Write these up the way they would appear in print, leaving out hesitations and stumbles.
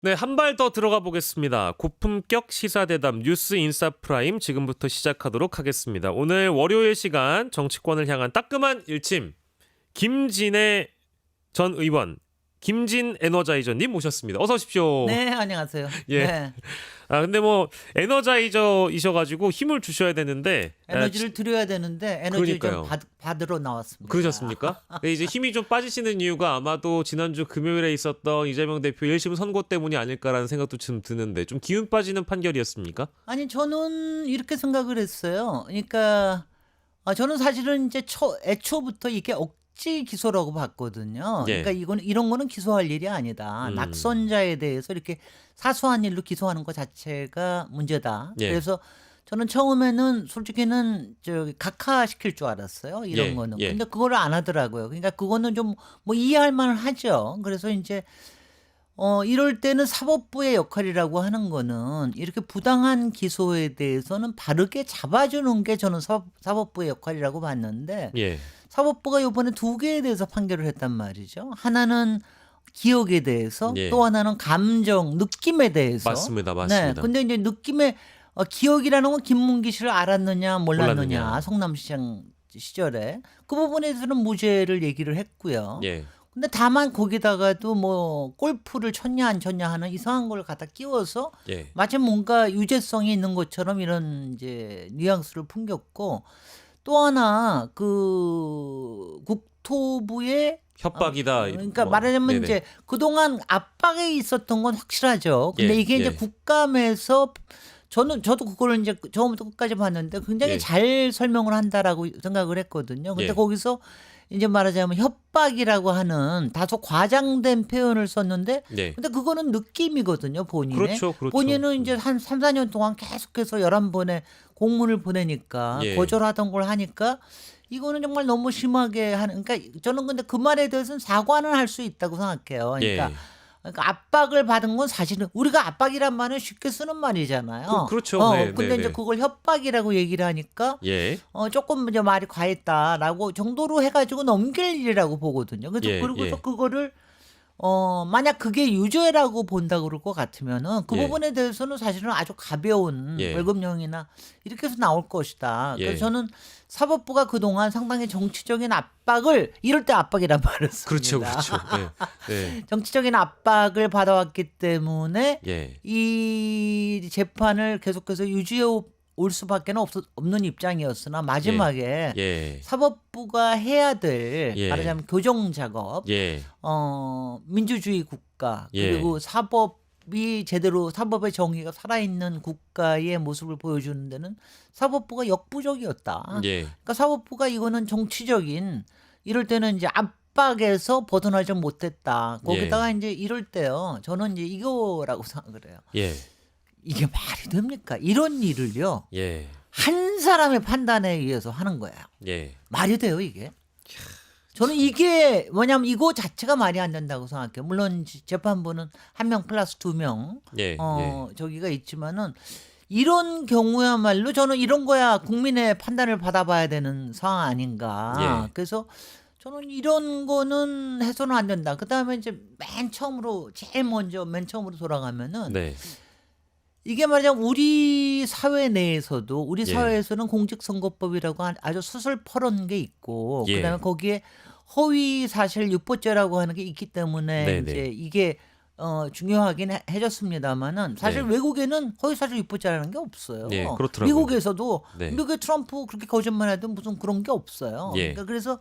네, 한 발 더 들어가 보겠습니다. 고품격 시사대담 뉴스 인사프라임 지금부터 시작하도록 하겠습니다. 오늘 월요일 시간 정치권을 향한 따끔한 일침 김진애 전 의원, 김진 에너자이저님 모셨습니다. 어서 오십시오. 네, 안녕하세요. 예. 네, 근데 뭐 에너자이저이셔가지고 힘을 주셔야 되는데 에너지를 드려야 되는데 에너지를 그러니까요. 좀 받으러 나왔습니다. 그러셨습니까? 근데 이제 힘이 좀 빠지시는 이유가 아마도 지난주 금요일에 있었던 이재명 대표 1심 선고 때문이 아닐까라는 생각도 좀 드는데 좀 기운 빠지는 판결이었습니까? 아니 저는 이렇게 생각을 했어요. 그러니까 저는 사실은 이제 애초부터 이게 억지 기소라고 봤거든요. 예. 그러니까 이런 거는 기소할 일이 아니다. 낙선자에 대해서 이렇게 사소한 일로 기소하는 것 자체가 문제다. 예. 그래서 저는 처음에는 솔직히는 각하시킬 줄 알았어요. 이런 예, 거는. 예. 근데 그거를 안 하더라고요. 그러니까 그거는 좀 뭐 이해할 만은 하죠. 그래서 이제 이럴 때는 사법부의 역할이라고 하는 거는 이렇게 부당한 기소에 대해서는 바르게 잡아주는 게 저는 사법부의 역할이라고 봤는데 예. 사법부가 이번에 두 개에 대해서 판결을 했단 말이죠. 하나는 기억에 대해서 예. 또 하나는 감정, 느낌에 대해서. 맞습니다. 네. 맞습니다. 근데 이제 느낌에 기억이라는 건 김문기 씨를 알았느냐 몰랐느냐, 몰랐느냐. 성남시장 시절에 그 부분에 대해서는 무죄를 얘기를 했고요. 예. 근데 다만 거기다가도 뭐 골프를 쳤냐 안 쳤냐 하는 이상한 걸 갖다 끼워서 예. 마치 뭔가 유죄성이 있는 것처럼 이런 이제 뉘앙스를 풍겼고 또 하나 그 국토부의 협박이다. 그러니까 뭐, 말하자면 네네. 이제 그동안 압박에 있었던 건 확실하죠. 근데 예, 이게 이제 예. 국감에서 저도 그거를 이제 처음부터 끝까지 봤는데 굉장히 예. 잘 설명을 한다라고 생각을 했거든요. 근데 예. 거기서 이제 말하자면 협박이라고 하는 다소 과장된 표현을 썼는데 예. 근데 그거는 느낌이거든요, 본인의. 그렇죠, 그렇죠. 본인은 이제 한 3, 4년 동안 계속해서 11번의 공문을 보내니까 예. 거절하던 걸 하니까 이거는 정말 너무 심하게 하는 그러니까 저는 근데 그 말에 대해서는 사과는 할 수 있다고 생각해요. 예. 그러니까 압박을 받은 건 사실은 우리가 압박이란 말은 쉽게 쓰는 말이잖아요. 그렇죠. 네, 근데 네, 이제 네. 그걸 협박이라고 얘기를 하니까 예. 조금 이제 말이 과했다라고 정도로 해가지고 넘길 일이라고 보거든요. 그래서 예, 그리고서 예. 그거를 만약 그게 유죄라고 본다 그럴 것 같으면은 그 예. 부분에 대해서는 사실은 아주 가벼운 예. 벌금형이나 이렇게 해서 나올 것이다. 예. 그래서 저는 사법부가 그동안 상당히 정치적인 압박을 이럴 때 압박이란 말을 그렇죠, 씁니다. 그렇죠. 예. 예. 정치적인 압박을 받아왔기 때문에 예. 이 재판을 계속해서 유지해 올 수밖에 없는 입장이었으나 마지막에 예. 사법부가 해야 될 예. 말하자면 교정 작업, 예. 민주주의 국가 예. 그리고 사법이 제대로 사법의 정의가 살아있는 국가의 모습을 보여주는 데는 사법부가 역부족이었다. 예. 그러니까 사법부가 이거는 정치적인 이럴 때는 이제 압박에서 벗어나지 못했다. 거기다가 이제 이럴 때요. 저는 이제 이거라고 생각을 해요. 예. 이게 말이 됩니까? 이런 일을요. 예. 한 사람의 판단에 의해서 하는 거예요. 예. 말이 돼요, 이게? 저는 이게 뭐냐면 이거 자체가 말이 안 된다고 생각해요. 물론 재판부는 1명 플러스 2명 예. 저기가 있지만은 이런 경우야말로 저는 이런 거야 국민의 판단을 받아봐야 되는 상황 아닌가. 예. 그래서 저는 이런 거는 해서는 안 된다. 그다음에 이제 맨 처음으로 돌아가면은 네. 이게 말하자면 우리 사회 내에서도 우리 예. 사회에서는 공직선거법이라고 아주 수술퍼런 게 있고 예. 그다음에 거기에 허위 사실 유포죄라고 하는 게 있기 때문에 네네. 이제 이게 중요하긴 해졌습니다만은 사실 네. 외국에는 허위 사실 유포죄라는 게 없어요. 예, 그렇더라고요. 미국에서도 네. 미국의 트럼프 그렇게 거짓말해도 무슨 그런 게 없어요. 예. 그러니까 그래서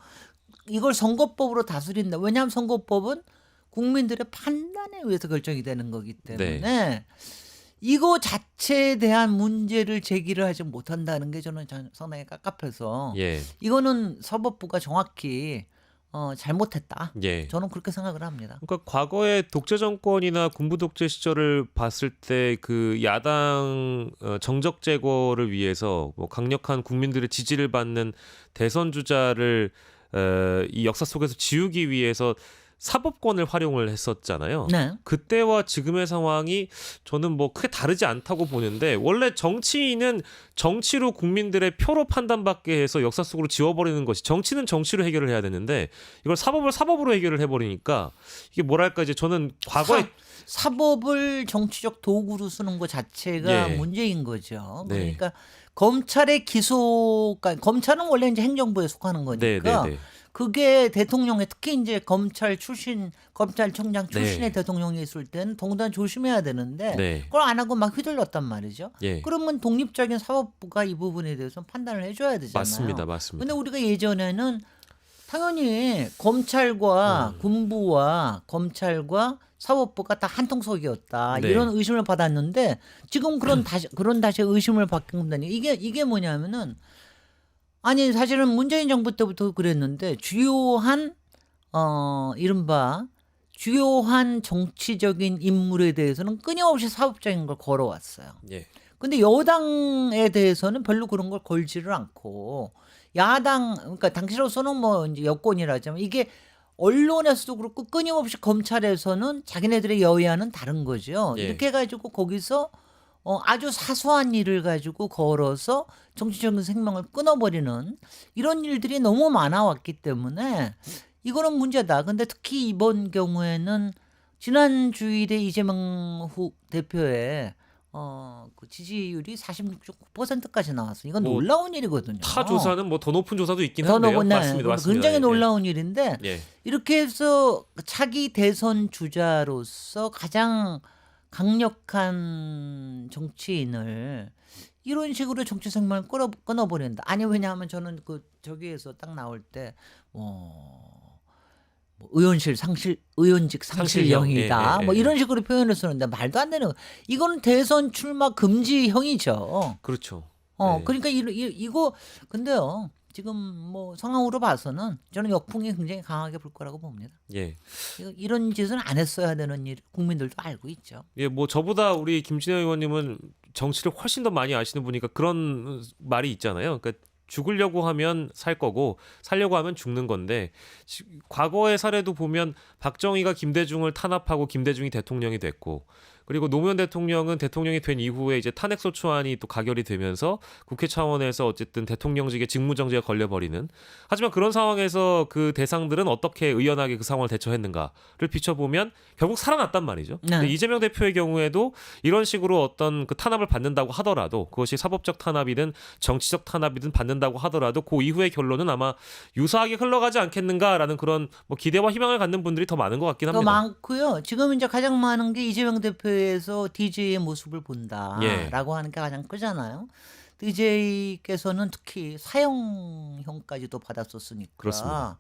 이걸 선거법으로 다스린다. 왜냐하면 선거법은 국민들의 판단에 의해서 결정이 되는 거기 때문에 이거 자체에 대한 문제를 제기를 하지 못한다는 게 저는 상당히 깝깝해서 예. 이거는 사법부가 정확히 잘못했다. 예. 저는 그렇게 생각을 합니다. 그러니까 과거의 독재 정권이나 군부 독재 시절을 봤을 때 그 야당 정적 제거를 위해서 뭐 강력한 국민들의 지지를 받는 대선 주자를 이 역사 속에서 지우기 위해서 사법권을 활용을 했었잖아요. 네. 그때와 지금의 상황이 저는 뭐 크게 다르지 않다고 보는데 원래 정치인은 정치로 국민들의 표로 판단받게 해서 역사 속으로 지워버리는 것이 정치는 정치로 해결을 해야 되는데 이걸 사법을 사법으로 해결을 해버리니까 이게 뭐랄까 이제 저는 과거에 사법을 정치적 도구로 쓰는 것 자체가 예. 문제인 거죠. 네. 그러니까 검찰의 기소가 검찰은 원래 이제 행정부에 속하는 거니까 네네네. 그게 대통령의 특히 이제 검찰 출신 검찰총장 출신의 네. 대통령이 있을 때는 더군다나 조심해야 되는데 네. 그걸 안 하고 막 휘둘렀단 말이죠. 예. 그러면 독립적인 사법부가 이 부분에 대해서 판단을 해줘야 되잖아요. 맞습니다. 맞습니다. 근데 우리가 예전에는 당연히 검찰과 군부와 검찰과 사법부가 다 한통속이었다 네. 이런 의심을 받았는데 지금 그런 다시 의심을 받는다니 이게 뭐냐면은 아니 사실은 문재인 정부 때부터 그랬는데 주요한 이른바 주요한 정치적인 인물에 대해서는 끊임없이 사법적인 걸 걸어왔어요. 예. 근데 여당에 대해서는 별로 그런 걸 걸지를 않고 야당 그러니까 당시로서는 뭐 이제 여권이라지만 이게 언론에서도 그렇고 끊임없이 검찰에서는 자기네들의 여야는 다른 거죠. 예. 이렇게 해가지고 거기서 아주 사소한 일을 가지고 걸어서 정치적인 생명을 끊어버리는 이런 일들이 너무 많아왔기 때문에 이거는 문제다. 근데 특히 이번 경우에는 지난 주일에 이재명 대표의 그 지지율이 46.9%까지 나왔어요. 이건 뭐 놀라운 일이거든요. 타 조사는 뭐 더 높은 조사도 있긴 더 한데요. 높은, 네. 맞습니다. 맞습니다. 굉장히 예. 놀라운 일인데 예. 이렇게 해서 차기 대선 주자로서 가장 강력한 정치인을 이런 식으로 정치 생명을 끊어버린다. 아니 왜냐하면 저는 그 저기에서 딱 나올 때 뭐 의원직 상실형이다. 예. 뭐 이런 식으로 표현을 쓰는데 말도 안 되는 거. 이거는 대선 출마 금지형이죠. 그렇죠. 예. 그러니까 이거 근데요. 지금 뭐 상황으로 봐서는 저는 역풍이 굉장히 강하게 불 거라고 봅니다. 예. 이런 짓은 안 했어야 되는 일 국민들도 알고 있죠. 예, 뭐 저보다 우리 김진애 의원님은 정치를 훨씬 더 많이 아시는 분이니까 그런 말이 있잖아요. 그러니까 죽으려고 하면 살 거고 살려고 하면 죽는 건데 과거의 사례도 보면 박정희가 김대중을 탄압하고 김대중이 대통령이 됐고 그리고 노무현 대통령은 대통령이 된 이후에 이제 탄핵소추안이 또 가결이 되면서 국회 차원에서 어쨌든 대통령직에 직무정지가 걸려버리는 하지만 그런 상황에서 그 대상들은 어떻게 의연하게 그 상황을 대처했는가를 비춰보면 결국 살아났단 말이죠. 네. 근데 이재명 대표의 경우에도 이런 식으로 어떤 그 탄압을 받는다고 하더라도 그것이 사법적 탄압이든 정치적 탄압이든 받는다고 하더라도 그 이후의 결론은 아마 유사하게 흘러가지 않겠는가라는 그런 뭐 기대와 희망을 갖는 분들이 더 많은 것 같긴 더 합니다. 많고요. 지금 이제 가장 많은 게 이재명 대표에서 DJ의 모습을 본다라고 예. 하는 게 가장 크잖아요. DJ께서는 특히 사형형까지도 받았었으니까 그렇습니다.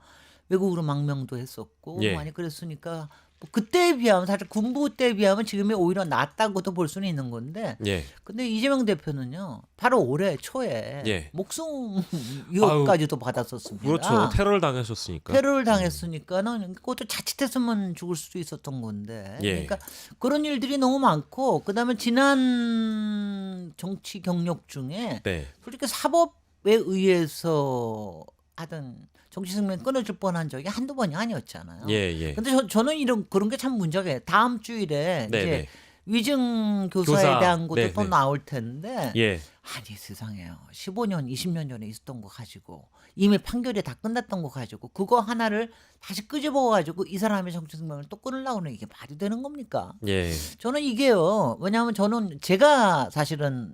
외국으로 망명도 했었고 예. 많이 그랬으니까 뭐 그때에 비하면 사실 군부 때에 비하면 지금이 오히려 낫다고도 볼 수는 있는 건데 예. 근데 이재명 대표는요 바로 올해 초에 예. 목숨 위협까지도 받았었습니다. 그렇죠. 테러를 당하셨으니까. 테러를 당했으니까는 그것도 자칫했으면 죽을 수도 있었던 건데 예. 그러니까 그런 일들이 너무 많고 그다음에 지난 정치 경력 중에 네. 솔직히 사법에 의해서 하던 정치 생명 끊어질 뻔한 적이 한두 번이 아니었잖아요. 예. 근데 저는 그런 게 참 문제가 다음 주일에 네, 이제 네. 위증 교사에 교사. 대한 것도 네, 또 네. 나올 텐데 예. 아니 세상에요. 15년, 20년 전에 있었던 거 가지고 이미 판결이 다 끝났던 거 가지고 그거 하나를 다시 끄집어 가지고 이 사람의 정치 생명을 또 끊으려고 하는 이게 말이 되는 겁니까? 예. 저는 이게요. 왜냐하면 저는 제가 사실은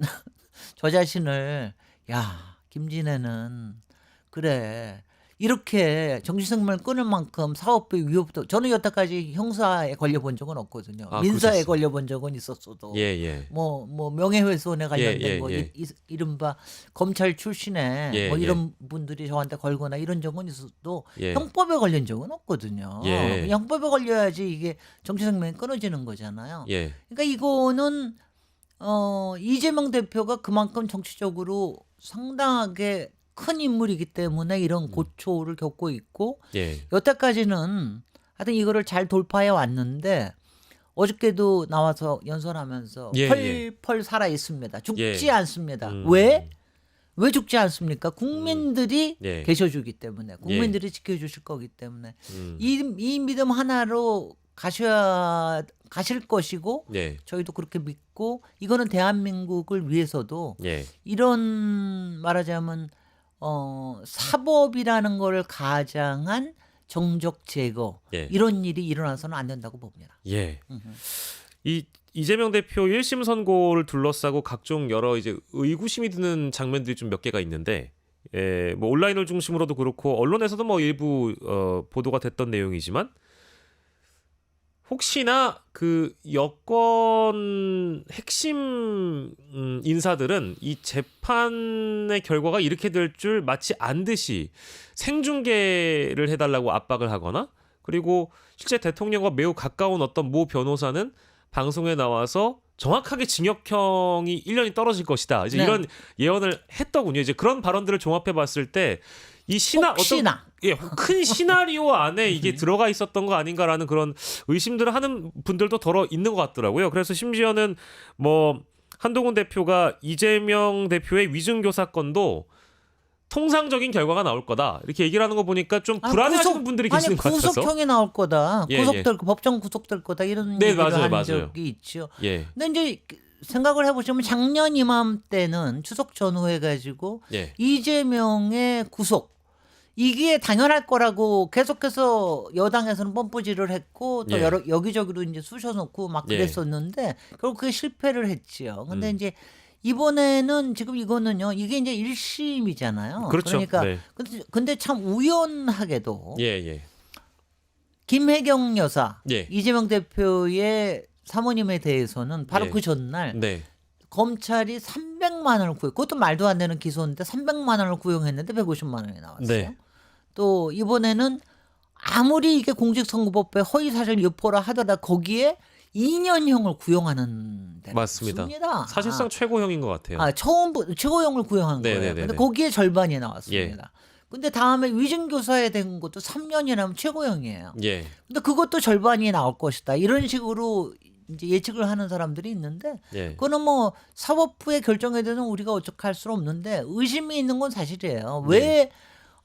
저 자신을 야 김진애는 그래 이렇게 정치 생명을 끊을 만큼 사법부의 위협도 저는 여태까지 형사에 걸려본 적은 없거든요. 아, 민사에 그러셨어요. 걸려본 적은 있었어도 예. 뭐 명예훼손에 관련된 예. 거 이른바 검찰 출신의 예, 뭐 예. 이런 분들이 저한테 걸거나 이런 적은 있어도 예. 형법에 걸린 적은 없거든요. 예. 형법에 걸려야지 이게 정치 생명이 끊어지는 거잖아요. 예. 그러니까 이거는 이재명 대표가 그만큼 정치적으로 상당하게 큰 인물이기 때문에 이런 고초를 겪고 있고 예. 여태까지는 하여튼 이거를 잘 돌파해 왔는데 어저께도 나와서 연설하면서 예, 펄펄 살아 있습니다. 죽지 예. 않습니다. 왜? 왜 죽지 않습니까? 국민들이 예. 계셔주기 때문에, 국민들이 지켜주실 거기 때문에 음. 이 믿음 하나로 가실 것이고 예. 저희도 그렇게 믿고 이거는 대한민국을 위해서도 예. 이런 말하자면 사법이라는 거를 가장한 정적 제거 예. 이런 일이 일어나서는 안 된다고 봅니다. 예. 이 이재명 대표 1심 선고를 둘러싸고 각종 여러 이제 의구심이 드는 장면들이 좀 몇 개가 있는데, 뭐 온라인을 중심으로도 그렇고 언론에서도 뭐 일부 보도가 됐던 내용이지만, 혹시나 그 여권 핵심 인사들은 이 재판의 결과가 이렇게 될 줄 마치 안 듯이 생중계를 해달라고 압박을 하거나, 그리고 실제 대통령과 매우 가까운 어떤 모 변호사는 방송에 나와서 정확하게 징역형이 1년이 떨어질 것이다. 이제 네. 이런 예언을 했더군요. 이제 그런 발언들을 종합해 봤을 때 이 혹시나 큰 시나리오 안에 이게 들어가 있었던 거 아닌가라는 그런 의심들을 하는 분들도 더러 있는 것 같더라고요. 그래서 심지어는 뭐 한동훈 대표가 이재명 대표의 위증교 사건도 통상적인 결과가 나올 거다 이렇게 얘기를 하는 거 보니까 좀 불안해하시는 분들이 계시는 것 같아서. 구속형이 나올 거다. 예, 구속될 법정 구속될 거다 이런 네, 얘기를 맞아요, 한 맞아요. 적이 있죠. 예, 근데 이제 생각을 해보시면 작년 이맘때는 추석 전후해 가지고 예, 이재명의 구속 이게 당연할 거라고 계속해서 여당에서는 뻔뿌질을 했고 또 예. 여러 여기저기로 이제 쑤셔놓고 막 예. 그랬었는데 결국 그게 실패를 했지요. 근데 음. 이제 이번에는 지금 이거는요. 이게 이제 1심이잖아요. 그렇죠. 그러니까 네. 근데 참 우연하게도 예, 예, 김혜경 여사, 예. 이재명 대표의 사모님에 대해서는 바로 예. 그 전날 네, 검찰이 300만 원을 그것도 말도 안 되는 기소인데 300만 원을 구형했는데 150만 원이 나왔어요. 네. 또 이번에는 아무리 이게 공직선거법에 허위사실 유포라 하더라도 거기에 2년형을 구형하는 데가 맞습니다. 있습니다. 사실상 최고형인 것 같아요. 최고형을 구형한 거예요. 네네네네. 근데 거기에 절반이 나왔습니다. 근데 다음에 위증교사에 된 것도 3년이라면 최고형이에요. 예, 근데 그것도 절반이 나올 것이다. 이런 식으로 이제 예측을 하는 사람들이 있는데 예, 그거는 뭐 사법부의 결정에 대해서는 우리가 어떻게 할 수는 없는데 의심이 있는 건 사실이에요. 네. 왜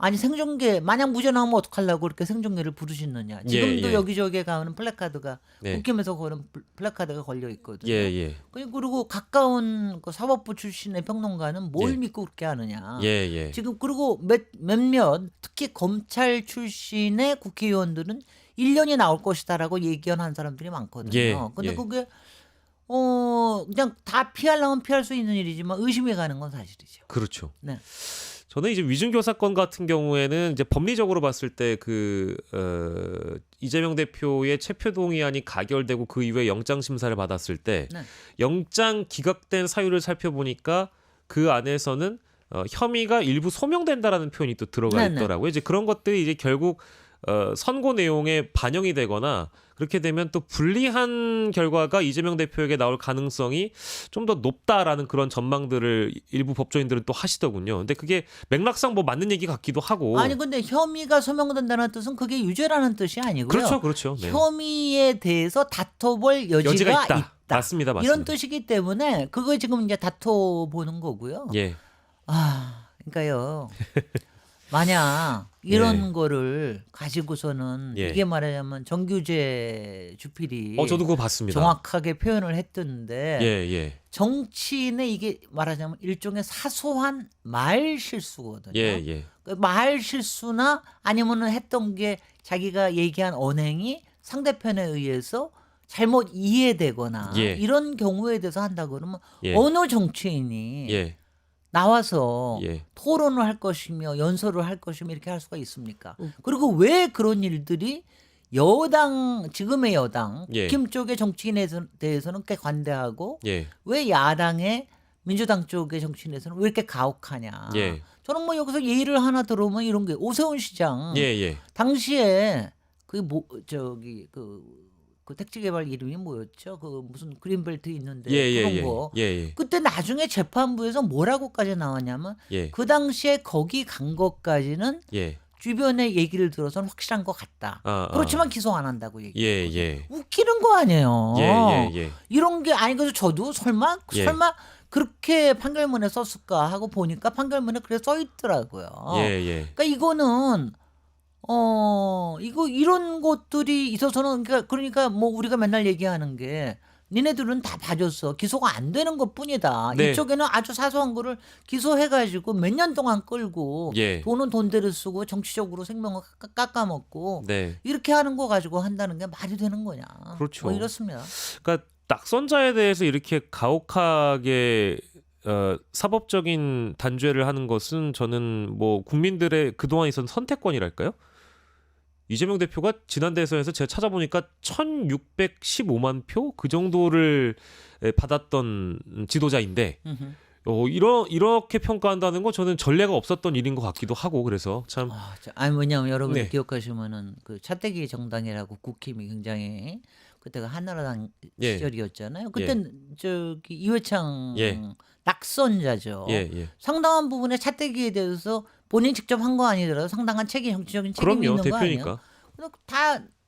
아니 생중계 만약 무죄 나오면 어떡하려고 그렇게 생중계를 부르시느냐. 지금도 예. 여기저기에 가는 플래카드가 네. 국힘에서 그런 플래카드가 걸려 있거든요. 예, 예, 그리고 가까운 그 사법부 출신의 평론가는 뭘 예. 믿고 그렇게 하느냐. 예, 예. 지금 그리고 몇몇 특히 검찰 출신의 국회의원들은 1년이 나올 것이다라고 예견한 사람들이 많거든요. 예, 근데 예. 그게 그냥 다 피하려면 피할 수 있는 일이지만 의심이 가는 건 사실이죠. 그렇죠. 네. 저는 이제 위증교 사건 같은 경우에는 이제 법리적으로 봤을 때 이재명 대표의 체포 동의안이 가결되고 그 이후에 영장 심사를 받았을 때 네. 영장 기각된 사유를 살펴보니까 그 안에서는 혐의가 일부 소명된다라는 표현이 또 들어가 네네. 있더라고요. 이제 그런 것들이 이제 결국 선고 내용에 반영이 되거나 그렇게 되면 또 불리한 결과가 이재명 대표에게 나올 가능성이 좀 더 높다라는 그런 전망들을 일부 법조인들은 또 하시더군요. 근데 그게 맥락상 뭐 맞는 얘기 같기도 하고. 아니 근데 혐의가 소명된다는 뜻은 그게 유죄라는 뜻이 아니고요. 그렇죠, 그렇죠. 네. 혐의에 대해서 다퉈볼 여지가 있다. 맞습니다, 맞습니다. 이런 뜻이기 때문에 그거 지금 이제 다퉈보는 거고요. 예, 그러니까요. 만약 이런 예. 거를 가지고서는 예. 이게 말하자면 정규재 주필이 저도 그거 봤습니다. 정확하게 표현을 했던데 예, 예, 정치인의 이게 말하자면 일종의 사소한 말 실수거든요. 예, 예, 그 말 실수나 아니면은 했던 게 자기가 얘기한 언행이 상대편에 의해서 잘못 이해되거나 예. 이런 경우에 대해서 한다 그러면 예. 어느 정치인이 예, 나와서 예. 토론을 할 것이며 연설을 할 것이며 이렇게 할 수가 있습니까? 그리고 왜 그런 일들이 지금의 여당 예. 국힘 쪽의 정치인에 대해서는 꽤 관대하고 예, 왜 야당의 민주당 쪽의 정치인에서는 왜 이렇게 가혹하냐? 예. 저는 뭐 여기서 예를 하나 들어오면 이런 게 오세훈 시장 예, 예. 당시에 그 택지 개발 이름이 뭐였죠? 그 무슨 그린벨트 있는데 예, 그런 예, 거. 예, 예, 그때 나중에 재판부에서 뭐라고까지 나왔냐면 예, 그 당시에 거기 간 것까지는 예. 주변의 얘기를 들어서는 확실한 것 같다. 그렇지만 기소 안 한다고 얘기. 예, 예. 웃기는 거 아니에요. 예, 예, 예. 이런 게 아니 그래서 저도 설마 예. 그렇게 판결문에 썼을까 하고 보니까 판결문에 그렇게 써 있더라고요. 예, 예. 그러니까 이거는 이거 이런 것들이 있어서는 그러니까 뭐 우리가 맨날 얘기하는 게 니네들은 다 봐줬어. 기소가 안 되는 것뿐이다. 네. 이쪽에는 아주 사소한 거를 기소해가지고 몇 년 동안 끌고 예. 돈은 돈대로 쓰고 정치적으로 생명을 깎아먹고 네. 이렇게 하는 거 가지고 한다는 게 말이 되는 거냐. 그렇죠. 뭐 이렇습니다. 그러니까 낙선자에 대해서 이렇게 가혹하게 사법적인 단죄를 하는 것은 저는 뭐 국민들의 그동안 있었던 선택권이랄까요? 이재명 대표가 지난 대선에서 제가 찾아보니까 1615만 표 그 정도를 받았던 지도자인데 음흠. 이렇게 평가한다는 건 저는 전례가 없었던 일인 것 같기도 하고 그래서 참 아니 뭐냐면 여러분이 네. 기억하시면은 그 차떼기 정당이라고 국힘이 굉장히 그때가 한나라당 예. 시절이었잖아요. 그때 저기 이회창 예. 낙선자죠. 예, 예. 상당한 부분에 차떼기에 대해서 본인 직접 한 거 아니더라도 상당한 정치적인 책임이 그럼요. 있는 거 아니에요? 대표니까. 근데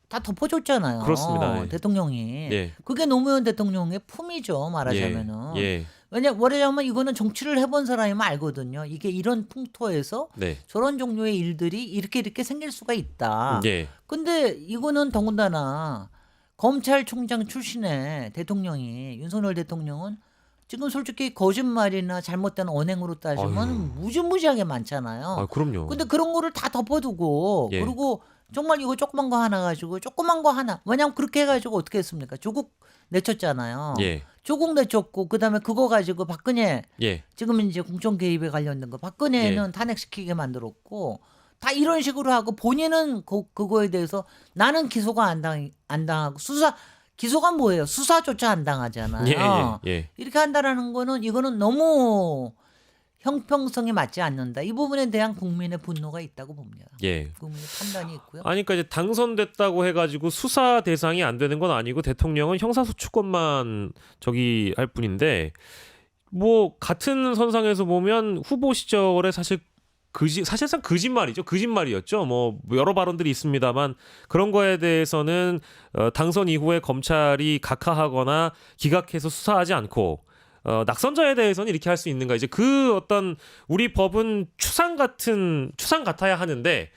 다 덮어줬잖아요. 그렇습니다. 예. 대통령이. 예. 그게 노무현 대통령의 품이죠. 말하자면은. 예. 왜냐면 이거는 정치를 해본 사람이면 알거든요. 이게 이런 풍토에서 네. 저런 종류의 일들이 이렇게 생길 수가 있다. 예. 근데 이거는 더군다나 검찰총장 출신의 대통령이 윤석열 대통령은 지금 솔직히 거짓말이나 잘못된 언행으로 따지면 아유. 무지무지하게 많잖아요. 아, 그럼요. 근데 그런 거를 다 덮어두고 예. 그리고 정말 이거 조그만 거 하나 가지고 조그만 거 하나 왜냐면 그렇게 해가지고 어떻게 했습니까? 조국 내쳤잖아요. 예. 조국 내쳤고 그다음에 그거 가지고 박근혜 예. 지금 이제 공천 개입에 관련된 거 박근혜는 탄핵시키게 만들었고 다 이런 식으로 하고 본인은 그거에 대해서 나는 기소가 안 당하고 기소가 뭐예요? 수사조차 안 당하잖아요. 예. 예. 이렇게 한다라는 거는 이거는 너무 형평성에 맞지 않는다. 이 부분에 대한 국민의 분노가 있다고 봅니다. 예. 국민의 판단이 있고요. 아니 그러니까 이제 당선됐다고 해가지고 수사 대상이 안 되는 건 아니고 대통령은 형사소추권만 저기 할 뿐인데 뭐 같은 선상에서 보면 후보 시절에 사실상 거짓말이었죠. 뭐 여러 발언들이 있습니다만 그런 거에 대해서는 당선 이후에 검찰이 각하하거나 기각해서 수사하지 않고 낙선자에 대해서는 이렇게 할 수 있는가 이제 그 어떤 우리 법은 추상 같아야 하는데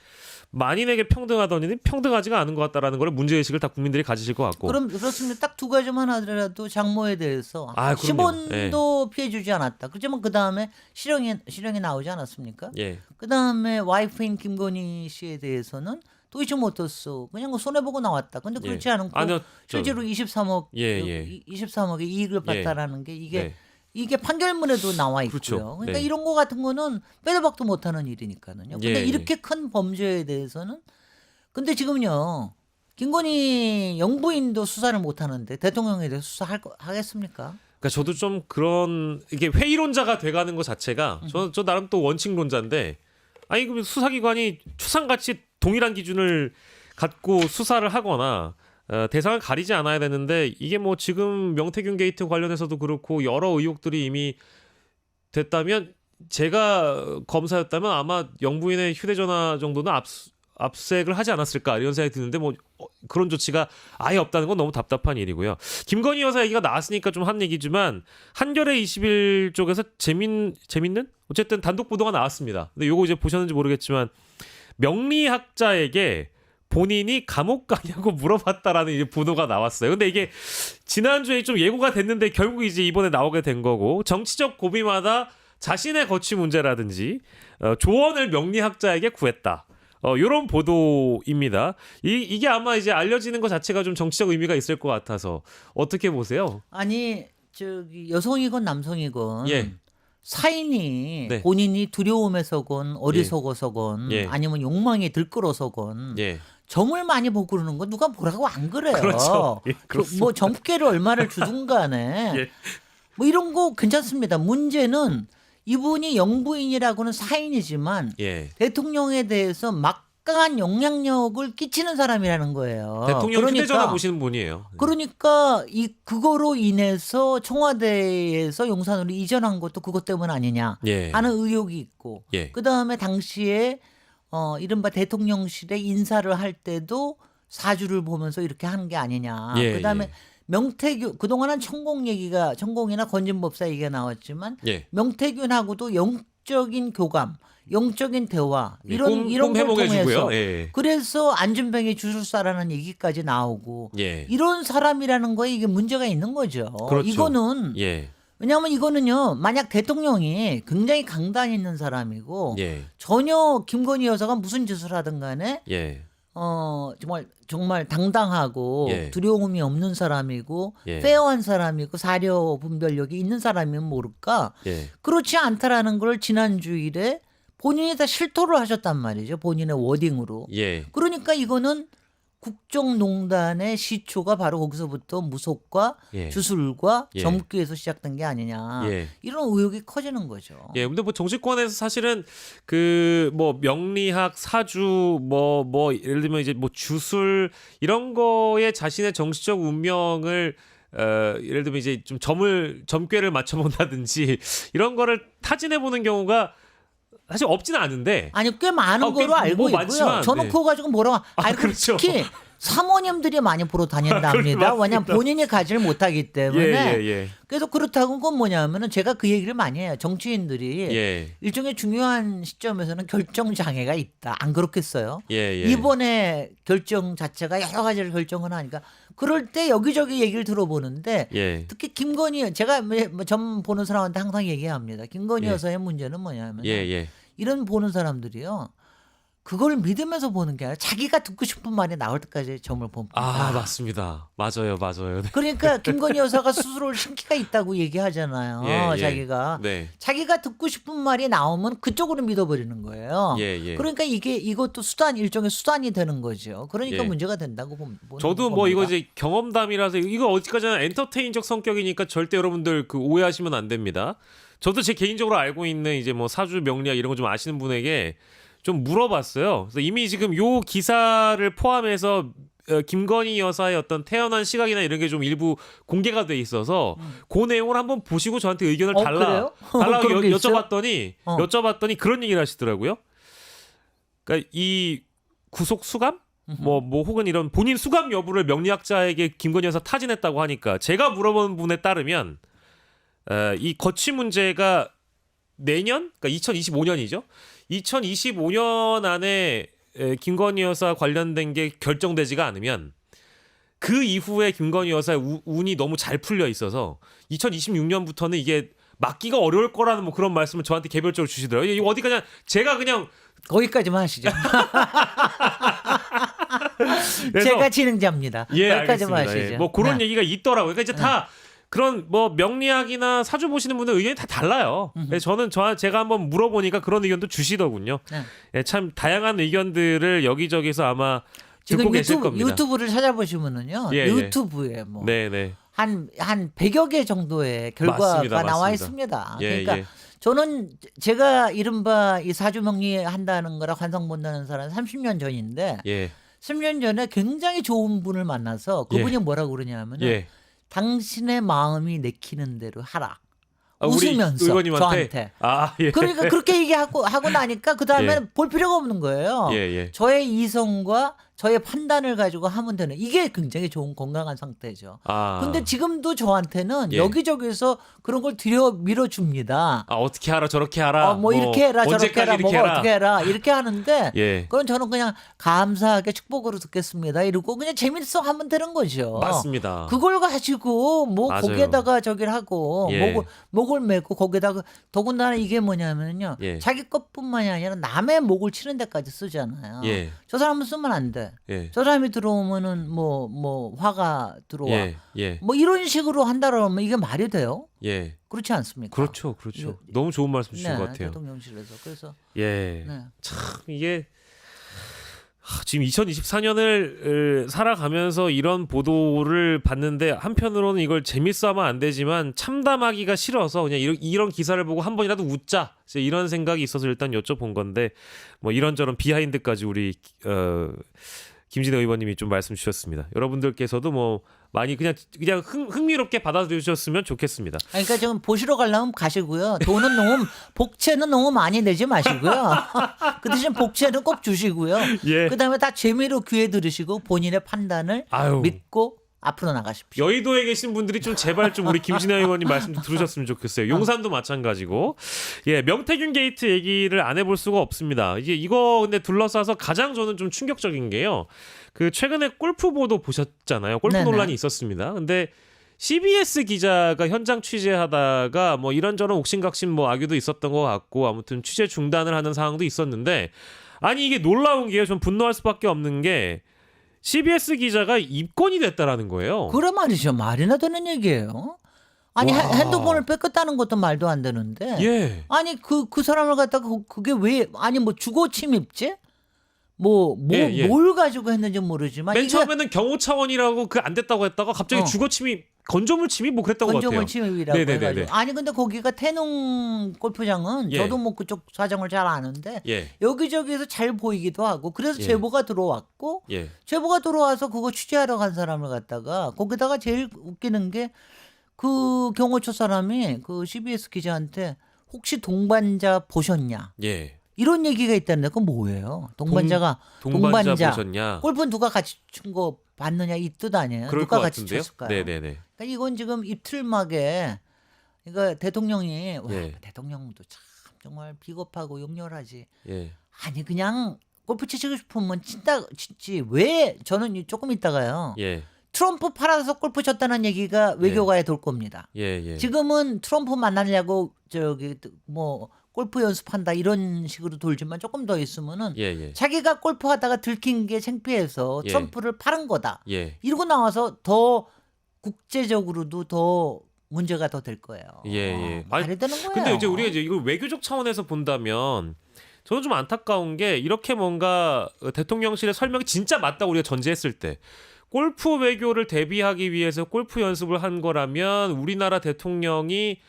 만인에게 평등하더니 평등하지가 않은 것 같다라는 걸 문제의식을 다 국민들이 가지실 것 같고. 그럼 그렇습니다. 딱 두 가지만 하더라도 장모에 대해서 아, 그럼요. 10원도 피해 주지 않았다. 그렇지만 그 다음에 실형이 나오지 않았습니까? 예. 그 다음에 와이프인 김건희 씨에 대해서는 도이치모터스 그냥 손해 보고 나왔다. 근데 그렇지 예. 않고 아니요, 실제로 23억 예. 23억의 이익을 봤다라는 게 네. 이게 판결문에도 나와 있고요. 그렇죠. 그러니까 네. 이런 거 같은 거는 빼도 박도 못하는 일이니까요. 근데 예. 이렇게 큰 범죄에 대해서는 근데 지금요 김건희 영부인도 수사를 못 하는데 대통령에 대해서 하겠습니까? 그러니까 저도 좀 그런 이게 회의론자가 돼가는 것 자체가 저 나름 또 원칙론자인데 아니 그러면 수사기관이 추상같이 동일한 기준을 갖고 수사를 하거나 대상을 가리지 않아야 되는데 이게 뭐 지금 명태균 게이트 관련해서도 그렇고 여러 의혹들이 이미 됐다면 제가 검사였다면 아마 영부인의 휴대전화 정도는 압색을 하지 않았을까 이런 생각이 드는데 뭐 그런 조치가 아예 없다는 건 너무 답답한 일이고요. 김건희 여사 얘기가 나왔으니까 좀 한 얘기지만 한겨레 20일 쪽에서 재밌는 어쨌든 단독 보도가 나왔습니다. 근데 요거 이제 보셨는지 모르겠지만 명리학자에게 본인이 감옥 가냐고 물어봤다라는 이제 보도가 나왔어요. 근데 이게 지난주에 좀 예고가 됐는데 결국 이제 이번에 나오게 된 거고 정치적 고비마다 자신의 거취 문제라든지 조언을 명리학자에게 구했다. 요런 보도입니다. 이게 아마 이제 알려지는 것 자체가 좀 정치적 의미가 있을 것 같아서 어떻게 보세요? 아니 저기 여성이건 남성이건 예. 사인이 네. 본인이 두려움에서건 어리석어서건 예. 아니면 욕망이 들끓어서건 예. 점을 많이 보고 그러는 거 누가 뭐라고 안 그래요. 그렇죠. 예, 그렇습니다. 뭐 점괘를 얼마를 주든 간에 예. 뭐 이런 거 괜찮습니다. 문제는 이분이 영부인이라고는 사인이지만 예. 대통령에 대해서 막강한 영향력을 끼치는 사람이라는 거예요. 대통령 휴대전화 보시는 분이에요. 그러니까 그거로 인해서 청와대에서 용산으로 이전한 것도 그것 때문 아니냐 예. 하는 의혹이 있고 예. 그다음에 당시에 이른바 대통령실에 인사를 할 때도 사주를 보면서 이렇게 하는 게 아니냐. 예, 그다음에 예. 명태균 그동안은 천공이나 건진법사 얘기가 나왔지만 예. 명태균하고도 영적인 교감, 영적인 대화 예, 이런 걸 해몽해주고요. 통해서 예. 그래서 안준뱅이 주술사라는 얘기까지 나오고 예. 이런 사람이라는 거에 이게 문제가 있는 거죠. 그렇죠. 이거는 예. 왜냐하면 이거는요. 만약 대통령이 굉장히 강단 있는 사람이고 예. 전혀 김건희 여사가 무슨 짓을 하든 간에 예. 정말 당당하고 예. 두려움이 없는 사람이고 예. 페어한 사람이고 사려 분별력이 있는 사람이면 모를까 예. 그렇지 않다라는 걸 지난 주일에 본인이 다 실토를 하셨단 말이죠. 본인의 워딩으로. 예. 그러니까 이거는 국정농단의 시초가 바로 거기서부터 무속과 예. 주술과 예. 점괘에서 시작된 게 아니냐. 예. 이런 의혹이 커지는 거죠. 예, 근데 뭐 정치권에서 사실은 그 뭐 명리학, 사주, 뭐 예를 들면 이제 뭐 주술 이런 거에 자신의 정치적 운명을 예를 들면 이제 좀 점괘를 맞춰본다든지 이런 거를 타진해 보는 경우가 사실 없지는 않은데. 아니 꽤 많은 꽤 거로 알고 뭐 있고요. 많지만, 저는 네. 그거 가지고 뭐라고 아니 그렇죠. 특히 사모님들이 많이 보러 다닌답니다. 맞습니다. 왜냐면 본인이 가지를 못하기 때문에. 예. 그래서 그렇다고 건 뭐냐면은 제가 그 얘기를 많이 해요. 정치인들이 예. 일종의 중요한 시점에서는 결정 장애가 있다. 안 그렇겠어요? 예. 이번에 결정 자체가 여러 가지를 결정을 하니까 그럴 때 여기저기 얘기를 들어보는데 예. 특히 김건희 제가 점 보는 사람한테 항상 얘기합니다. 김건희 예. 여사의 문제는 뭐냐면 예. 이런 보는 사람들이요. 그걸 믿으면서 보는 게 아니라 자기가 듣고 싶은 말이 나올 때까지 점을 봅니다. 아, 맞습니다. 맞아요. 네. 그러니까 김건희 여사가 스스로 신기가 있다고 얘기하잖아요. 예. 자기가. 네. 자기가 듣고 싶은 말이 나오면 그쪽으로 믿어버리는 거예요. 예. 그러니까 이것도 일종의 수단이 되는 거죠. 그러니까 예. 문제가 된다고 보는 저도 뭐 이거 이제 경험담이라서 이거 어디까지나 엔터테인적 성격이니까 절대 여러분들 그 오해하시면 안 됩니다. 저도 제 개인적으로 알고 있는 이제 뭐 사주 명리학 이런 거 좀 아시는 분에게 좀 물어봤어요. 그래서 이미 지금 요 기사를 포함해서 김건희 여사의 어떤 태어난 시각이나 이런 게 좀 일부 공개가 돼 있어서 그 내용을 한번 보시고 저한테 의견을 그래요? 달라고 그런 게 있어요? 여쭤봤더니 그런 얘기를 하시더라고요. 그러니까 이 구속 수감 뭐 혹은 이런 본인 수감 여부를 명리학자에게 김건희 여사 타진했다고 하니까 제가 물어본 분에 따르면 이 거취 문제가 내년 그러니까 2025년이죠. 2025년 안에 김건희 여사 관련된 게 결정되지가 않으면 그 이후에 김건희 여사의 운이 너무 잘 풀려 있어서 2026년부터는 이게 막기가 어려울 거라는 뭐 그런 말씀을 저한테 개별적으로 주시더라고요. 이거 어디까지 제가 그냥 거기까지만 하시죠. 그래서 제가 진행자입니다. 예, 거기까지만 알겠습니다. 하시죠. 예. 뭐 그런 네. 얘기가 있더라고요. 그러니까 이제 다 그런 뭐 명리학이나 사주 보시는 분들 의견이 다 달라요. 그래서 제가 한번 물어보니까 그런 의견도 주시더군요. 네. 예, 참 다양한 의견들을 여기저기서 아마 듣고 지금 계실 겁니다. 유튜브를 찾아보시면은요. 예. 유튜브에 뭐 네. 한 100여 개 정도의 결과가 맞습니다. 나와 있습니다. 예, 그러니까 예. 저는 제가 이른바 이 사주명리 한다는 거라 환상 본다는 사람 30년 전인데 예. 10년 전에 굉장히 좋은 분을 만나서 그분이 예. 뭐라고 그러냐면 예. 당신의 마음이 내키는 대로 하라. 아, 우리 웃으면서 의원님한테 저한테. 아, 예. 그러니까 그렇게 얘기하고 나니까 그 다음에는 예. 볼 필요가 없는 거예요. 예. 저의 이성과 저의 판단을 가지고 하면 되는 이게 굉장히 좋은 건강한 상태죠. 아. 근데 지금도 저한테는 예. 여기저기서 그런 걸 밀어줍니다. 아, 어떻게 하라 저렇게 하라. 뭐 이렇게 해라 저렇게 언제까지 해라 이렇게 뭐가 해라. 어떻게 해라 이렇게 하는데 예. 그건 저는 그냥 감사하게 축복으로 듣겠습니다 이러고 그냥 재밌어 하면 되는 거죠. 맞습니다. 그걸 가지고 뭐 맞아요. 거기에다가 저기를 하고 예. 목을 메고 거기다가 더군다나 이게 뭐냐면요. 예. 자기 것뿐만이 아니라 남의 목을 치는 데까지 쓰잖아요. 예. 저 사람은 쓰면 안 돼. 예. 저 사람이 들어오면은 뭐 화가 들어와. 예. 뭐 이런 식으로 한다고 하면 이게 말이 돼요? 예. 그렇지 않습니까? 그렇죠. 너무 좋은 말씀 주신 것 같아요. 대통령실에서 그래서 예. 네. 참 이게 지금 2024년을 살아가면서 이런 보도를 봤는데 한편으로는 이걸 재밌어 하면 안 되지만 참담하기가 싫어서 그냥 이런 기사를 보고 한 번이라도 웃자 이제 이런 생각이 있어서 일단 여쭤본 건데 뭐 이런저런 비하인드까지 우리 김진애 의원님이 좀 말씀 주셨습니다. 여러분들께서도 뭐 많이 그냥 흥미롭게 받아들여주셨으면 좋겠습니다. 그러니까 좀 보시러 가려면 가시고요. 복채는 너무 많이 내지 마시고요. 그 대신 복채는 꼭 주시고요. 예. 그다음에 다 재미로 귀에 들으시고 본인의 판단을 아유. 믿고 앞으로 나가십시오. 여의도에 계신 분들이 좀 제발 좀 우리 김진애 의원님 말씀 좀 들으셨으면 좋겠어요. 용산도 마찬가지고. 예, 명태균 게이트 얘기를 안 해볼 수가 없습니다. 이거 근데 둘러싸서 가장 저는 좀 충격적인 게요. 그 최근에 골프 보도 보셨잖아요. 골프 네네. 논란이 있었습니다. 근데 CBS 기자가 현장 취재하다가 뭐 이런저런 옥신각신 뭐 악유도 있었던 것 같고 아무튼 취재 중단을 하는 상황도 있었는데 아니 이게 놀라운 게요. 좀 분노할 수밖에 없는 게 CBS 기자가 입건이 됐다라는 거예요. 그래 말이죠. 말이나 되는 얘기예요. 아니 와. 핸드폰을 뺏겼다는 것도 말도 안 되는데. 예. 아니 그 사람을 갖다가 그게 왜 아니 뭐 주거 침입죄? 예. 뭘 가지고 했는지 모르지만 맨 이게 처음에는 경호 차원이라고 그 안 됐다고 했다가 갑자기 주거 침입, 건조물 침입 뭐 그랬던 것 같아요. 건조물 침입이라고 네네네네. 해가지고 아니 근데 거기가 태릉 골프장은 예. 저도 뭐 그쪽 사정을 잘 아는데 예. 여기저기에서 잘 보이기도 하고 그래서 예. 제보가 들어왔고 예. 제보가 들어와서 그거 취재하러 간 사람을 갖다가 거기다가 제일 웃기는 게 그 경호처 사람이 그 CBS 기자한테 혹시 동반자 보셨냐 예. 이런 얘기가 있다는데 그건 뭐예요? 동반자 보셨냐? 골프는 누가 같이 친 거 봤느냐 이 뜻 아니에요? 그럴 누가 것 같이 같은데요. 쳤을까요? 네네네. 그러니까 이건 지금 입틀막에 그러니까 대통령이 와, 예. 대통령도 참 정말 비겁하고 용렬하지. 예. 아니 그냥 골프 치시고 싶으면 치지 왜 저는 조금 있다가요. 예. 트럼프 팔아서 골프 쳤다는 얘기가 외교가에 돌 겁니다. 예. 지금은 트럼프 만나려고 저기 뭐 골프 연습한다 이런 식으로 돌지만 조금 더 있으면은 예. 자기가 골프하다가 들킨 게 창피해서 예. 트럼프를 파는 거다. 예. 이러고 나와서 더 국제적으로도 더 문제가 더 될 거예요. 예. 말이 되는 거예요. 근데 이제 우리가 이제 이걸 외교적 차원에서 본다면 저는 좀 안타까운 게 이렇게 뭔가 대통령실의 설명이 진짜 맞다고 우리가 전제했을 때 골프 외교를 대비하기 위해서 골프 연습을 한 거라면 우리나라 대통령이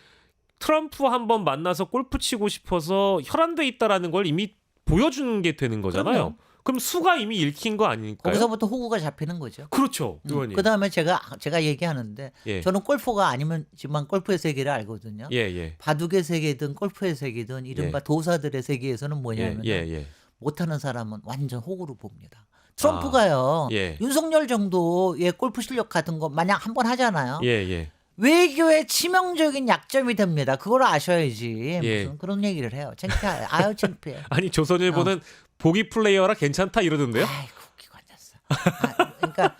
트럼프 한번 만나서 골프 치고 싶어서 혈안돼 있다라는 걸 이미 보여주는 게 되는 거잖아요. 그럼요. 그럼 수가 이미 읽힌 거 아닐까요? 거기서부터 호구가 잡히는 거죠. 그렇죠, 의원님. 그다음에 제가 얘기하는데 예. 저는 골퍼가 아니지만 골프의 세계를 알거든요. 예. 바둑의 세계든 골프의 세계든 이른바 예. 도사들의 세계에서는 뭐냐면 예. 못하는 사람은 완전 호구로 봅니다. 트럼프가요. 예. 윤석열 정도의 골프 실력 같은 거 만약 한번 하잖아요. 예. 외교의 치명적인 약점이 됩니다. 그걸 아셔야지. 예. 무슨 그런 얘기를 해요. 창피해. 아유 창피해. 아니 조선일보는 보기 플레이어라 괜찮다 이러던데요? 아이고 웃기고 앉았어. 그러니까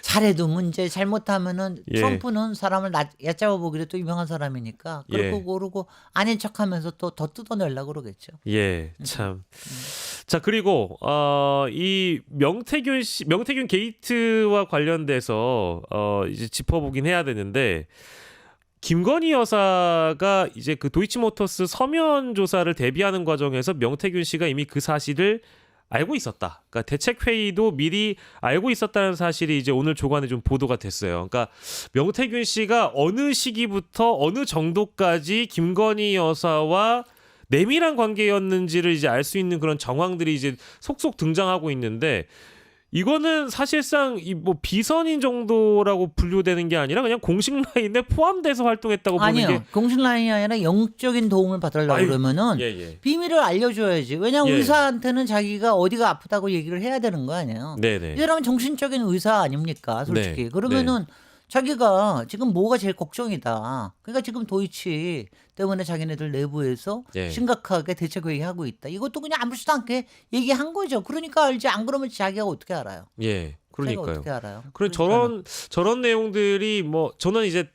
잘해도 문제 잘못하면은 예. 트럼프는 사람을 얕잡아 보기로 또 유명한 사람이니까 그렇고 예. 모르고 아닌 척하면서 또 더 뜯어내려고 그러겠죠. 예, 참. 자 그리고 이 명태균 게이트와 관련돼서 이제 짚어보긴 해야 되는데 김건희 여사가 이제 그 도이치모터스 서면 조사를 대비하는 과정에서 명태균 씨가 이미 그 사실을 알고 있었다. 그러니까 대책 회의도 미리 알고 있었다는 사실이 이제 오늘 조간에 좀 보도가 됐어요. 그러니까 명태균 씨가 어느 시기부터 어느 정도까지 김건희 여사와 내밀한 관계였는지를 이제 알 수 있는 그런 정황들이 이제 속속 등장하고 있는데 이거는 사실상 이 뭐 비선인 정도라고 분류되는 게 아니라 그냥 공식 라인에 포함돼서 활동했다고 아니요. 보는 게 공식 라인이 아니라 영적인 도움을 받으려고 아유, 그러면은 예. 비밀을 알려줘야지. 왜냐하면 예. 의사한테는 자기가 어디가 아프다고 얘기를 해야 되는 거 아니에요. 네네. 이 사람은 정신적인 의사 아닙니까? 솔직히. 네. 그러면은 자기가 지금 뭐가 제일 걱정이다. 그러니까 지금 도이치 때문에 자기네들 내부에서 예. 심각하게 대책 회의하고 있다. 이것도 그냥 아무렇지도 않게 얘기한 거죠. 그러니까 알지. 안 그러면 자기가 어떻게 알아요? 예. 자기가 그러니까요. 어떻게 알아요? 그런 저런 내용들이 뭐 저는 이제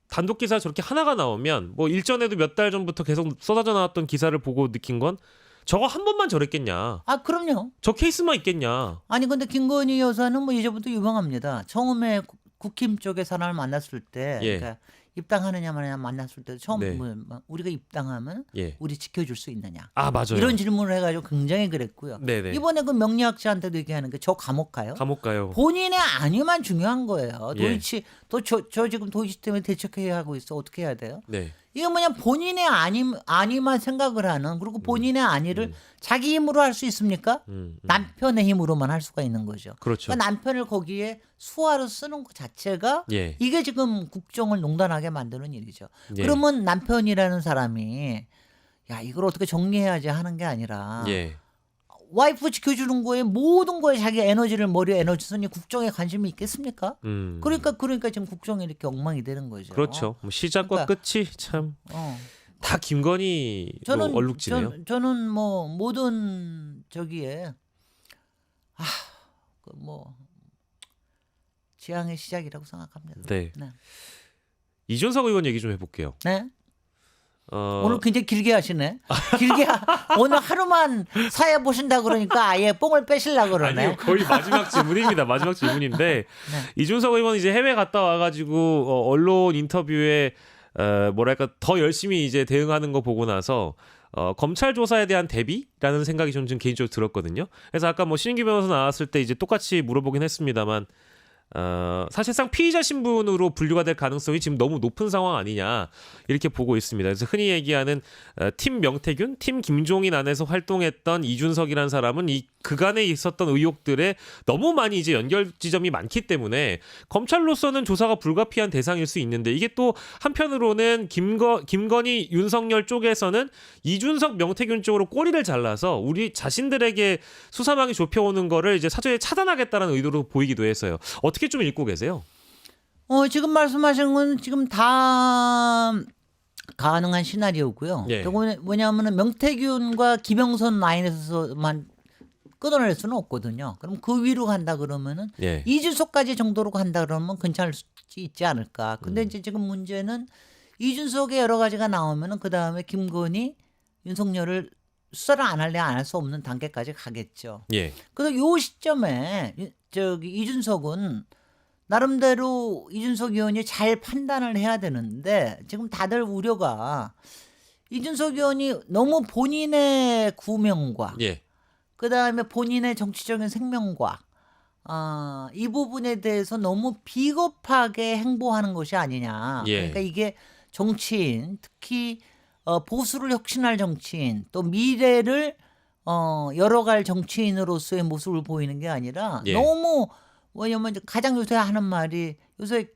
단독 기사 저렇게 하나가 나오면 뭐 일전에도 몇 달 전부터 계속 쏟아져 나왔던 기사를 보고 느낀 건 저거 한 번만 저랬겠냐. 아, 그럼요. 저 케이스만 있겠냐. 아니 근데 김건희 여사는 뭐 이제부터 유명합니다. 처음에 국힘 쪽의 사람을 만났을 때, 예. 그러니까 입당하느냐 마느냐 만났을 때 처음 네. 뭐 우리가 입당하면 예. 우리 지켜줄 수 있느냐 아 맞아요. 이런 질문을 해가지고 굉장히 그랬고요. 네네. 이번에 그 명리학자한테도 얘기하는 게 저 감옥 가요? 감옥 가요. 본인의 아니만 중요한 거예요. 예. 도이치 또 저 지금 도이치 때문에 대책회의 하고 있어. 어떻게 해야 돼요? 네. 이거 뭐냐 본인의 아니만 생각을 하는 그리고 본인의 아니를 자기 힘으로 할 수 있습니까? 남편의 힘으로만 할 수가 있는 거죠. 그렇죠. 그러니까 남편을 거기에 수화로 쓰는 것 자체가 예. 이게 지금 국정을 농단하게 만드는 일이죠. 예. 그러면 남편이라는 사람이 야 이걸 어떻게 정리해야지 하는 게 아니라 예. 와이프 지켜주는 거에 모든 거에 자기 에너지를 머리에 에너지 쓰니 국정에 관심이 있겠습니까? 그러니까 지금 국정이 이렇게 엉망이 되는 거죠. 그렇죠. 뭐 시작과 그러니까 끝이 참 다 어, 김건희로 저는 얼룩지네요. 저는 뭐 모든 저기에 뭐 재앙의 시작이라고 생각합니다. 네. 네. 이준석 의원 얘기 좀 해볼게요. 네. 어, 오늘 굉장히 길게 하시네. 오늘 하루만 사회 보신다 그러니까 아예 뽕을 빼실라 그러네. 아니요, 거의 마지막 질문입니다. 마지막 질문인데 네. 이준석 의원 이제 해외 갔다 와가지고 언론 인터뷰에 뭐랄까 더 열심히 이제 대응하는 거 보고 나서 검찰 조사에 대한 대비라는 생각이 좀 개인적으로 들었거든요. 그래서 아까 뭐 신인규 변호사 나왔을 때 이제 똑같이 물어보긴 했습니다만 사실상 피의자 신분으로 분류가 될 가능성이 지금 너무 높은 상황 아니냐 이렇게 보고 있습니다. 그래서 흔히 얘기하는 팀 명태균, 팀 김종인 안에서 활동했던 이준석이라는 사람은 이 그간에 있었던 의혹들에 너무 많이 이제 연결 지점이 많기 때문에 검찰로서는 조사가 불가피한 대상일 수 있는데 이게 또 한편으로는 김건희 윤석열 쪽에서는 이준석 명태균 쪽으로 꼬리를 잘라서 우리 자신들에게 수사망이 좁혀오는 거를 이제 사전에 차단하겠다는 의도로 보이기도 했어요. 어떻게 좀 읽고 계세요? 지금 말씀하신 건 지금 다 가능한 시나리오고요. 예. 뭐냐면은 명태균과 김영선 라인에서만 끊어낼 수는 없거든요. 그럼 그 위로 간다 그러면은 예. 이준석까지 정도로 간다 그러면 괜찮을 수 있지 않을까. 근데 이제 지금 문제는 이준석의 여러 가지가 나오면은 그 다음에 김건희, 윤석열을 수사를 안 할래 안 할 수 없는 단계까지 가겠죠. 예. 그래서 요 시점에 이준석은 나름대로 이준석 의원이 잘 판단을 해야 되는데 지금 다들 우려가 이준석 의원이 너무 본인의 구명과 예. 그다음에 본인의 정치적인 생명과 이 부분에 대해서 너무 비겁하게 행보하는 것이 아니냐. 예. 그러니까 이게 정치인 특히 보수를 혁신할 정치인 또 미래를 열어갈 정치인으로서의 모습을 보이는 게 아니라 예. 너무 왜냐면 이제 가장 요새 하는 말이 요새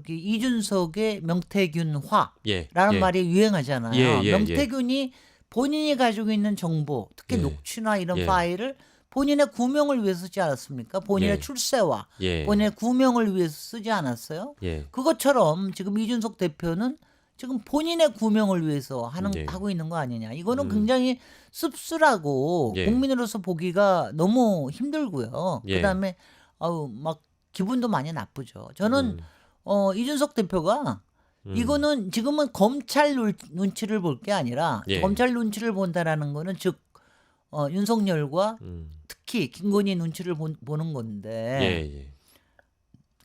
이준석의 명태균화라는 예. 말이 유행하잖아요. 예, 예, 명태균이 본인이 가지고 있는 정보, 특히 예. 녹취나 이런 예. 파일을 본인의 구명을 위해서 쓰지 않았습니까? 본인의 예. 출세와 예. 본인의 구명을 위해서 쓰지 않았어요? 예. 그것처럼 지금 이준석 대표는 지금 본인의 구명을 위해서 예. 하고 있는 거 아니냐. 이거는 굉장히 씁쓸하고 예. 국민으로서 보기가 너무 힘들고요. 예. 그다음에 막 기분도 많이 나쁘죠. 저는 이준석 대표가 이거는 지금은 검찰 눈치를 볼 게 아니라 예. 검찰 눈치를 본다라는 거는 즉 윤석열과 특히 김건희 눈치를 보는 건데 예.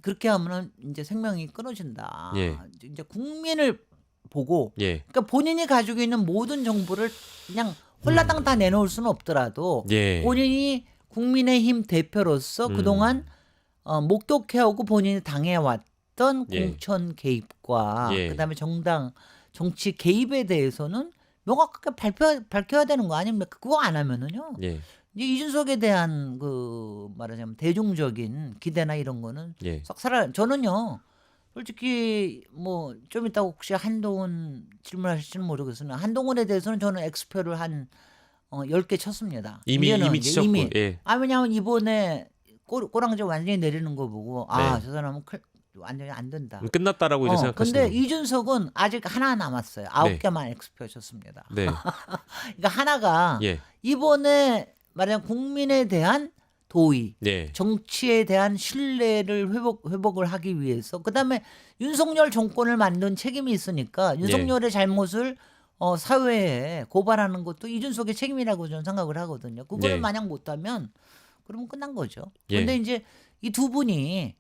그렇게 하면은 이제 생명이 끊어진다. 예. 이제 국민을 보고 예. 그러니까 본인이 가지고 있는 모든 정보를 그냥 홀라당 다 내놓을 수는 없더라도 예. 본인이 국민의힘 대표로서 그동안 목격해오고 본인이 당해왔던 예. 공천 개입과 예. 그다음에 정치 개입에 대해서는 명확하게 밝혀야 되는 거 아닙니까? 그거 안 하면은요. 예. 이제 이준석에 대한 그 말하자면 대중적인 기대나 이런 거는 예. 싹 사라. 저는요. 솔직히 뭐 좀 이따 혹시 한동훈 질문하실지는 모르겠으나 한동훈에 대해서는 저는 X표를 한 10개 쳤습니다. 이미 이제는 이제 치셨고. 예. 왜냐하면 이번에 꼬랑지 완전히 내리는 거 보고 네. 저 사람은 완전히 안 된다. 끝났다라고 이제 생각하시는 근데 이준석은 아직 하나 남았어요. 9개만 X표 쳤습니다. 네. 그러니까 하나가 예. 이번에 말하자면 국민에 대한 도의, 네. 정치에 대한 신뢰를 회복을 하기 위해서 그다음에 윤석열 정권을 만든 책임이 있으니까 윤석열의 잘못을 사회에 고발하는 것도 이준석의 책임이라고 저는 생각을 하거든요. 그걸 예. 만약 못하면 그러면 끝난 거죠. 예. 근데 이제 이 두 분이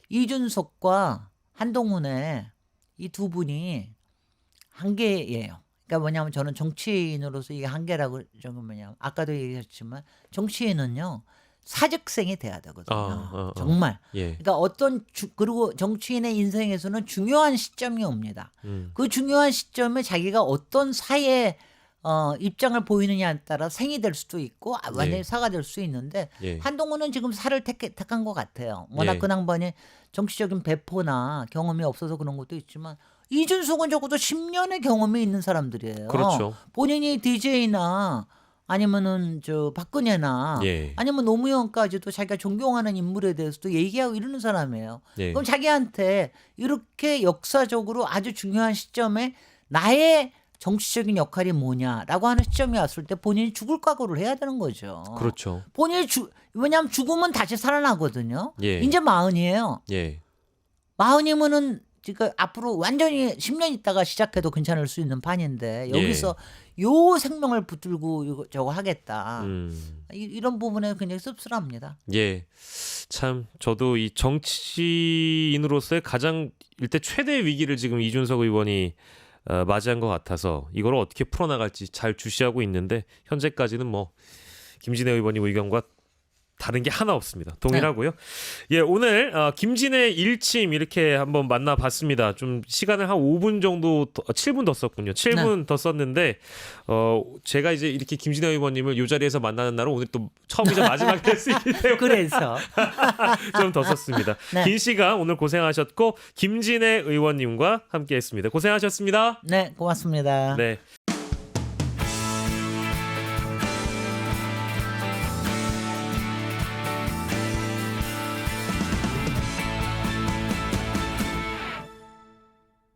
이준석과 한동훈의 이 두 분이 한계예요. 그러니까 뭐냐면 저는 정치인으로서 이게 한계라고 저는 뭐냐면 아까도 얘기했지만 정치인은요 사직생이 돼야 되거든요. 정말. 예. 그러니까 그리고 정치인의 인생에서는 중요한 시점이 옵니다. 그 중요한 시점에 자기가 어떤 사회 입장을 보이느냐에 따라 생이 될 수도 있고 완전히 예. 사가 될 수 있는데 예. 한동훈은 지금 사를 택한 것 같아요. 워낙 예. 그 양반이 정치적인 배포나 경험이 없어서 그런 것도 있지만 이준석은 적어도 10년의 경험이 있는 사람들이에요. 그렇죠. 본인이 DJ나 아니면은 저 박근혜나 예. 아니면 노무현까지도 자기가 존경하는 인물에 대해서도 얘기하고 이러는 사람이에요. 예. 그럼 자기한테 이렇게 역사적으로 아주 중요한 시점에 나의 정치적인 역할이 뭐냐라고 하는 시점이 왔을 때 본인이 죽을 각오를 해야 되는 거죠. 그렇죠. 본인이 왜냐하면 죽으면 다시 살아나거든요. 예. 이제 마흔이에요. 예. 마흔이면은 지금 앞으로 완전히 10년 있다가 시작해도 괜찮을 수 있는 판인데 여기서 요 생명을 붙들고 이거 저거 하겠다. 이런 부분에 굉장히 씁쓸합니다. 예. 참 저도 이 정치인으로서의 가장 일대 최대 위기를 지금 이준석 의원이 맞이한 것 같아서 이걸 어떻게 풀어나갈지 잘 주시하고 있는데 현재까지는 뭐 김진애 의원님 의견과 다른 게 하나 없습니다. 동일하고요. 예, 오늘 김진애 일침 이렇게 한번 만나봤습니다. 좀 시간을 한 5분 정도 7분 더 썼군요. 7분 더 썼는데 제가 이제 이렇게 김진애 의원님을 이 자리에서 만나는 날은 오늘 또 처음이자 마지막이 될 수 있기 때문에 그래서 좀 더 썼습니다. 네. 긴 시간 오늘 고생하셨고 김진애 의원님과 함께했습니다. 고생하셨습니다. 네, 고맙습니다. 네.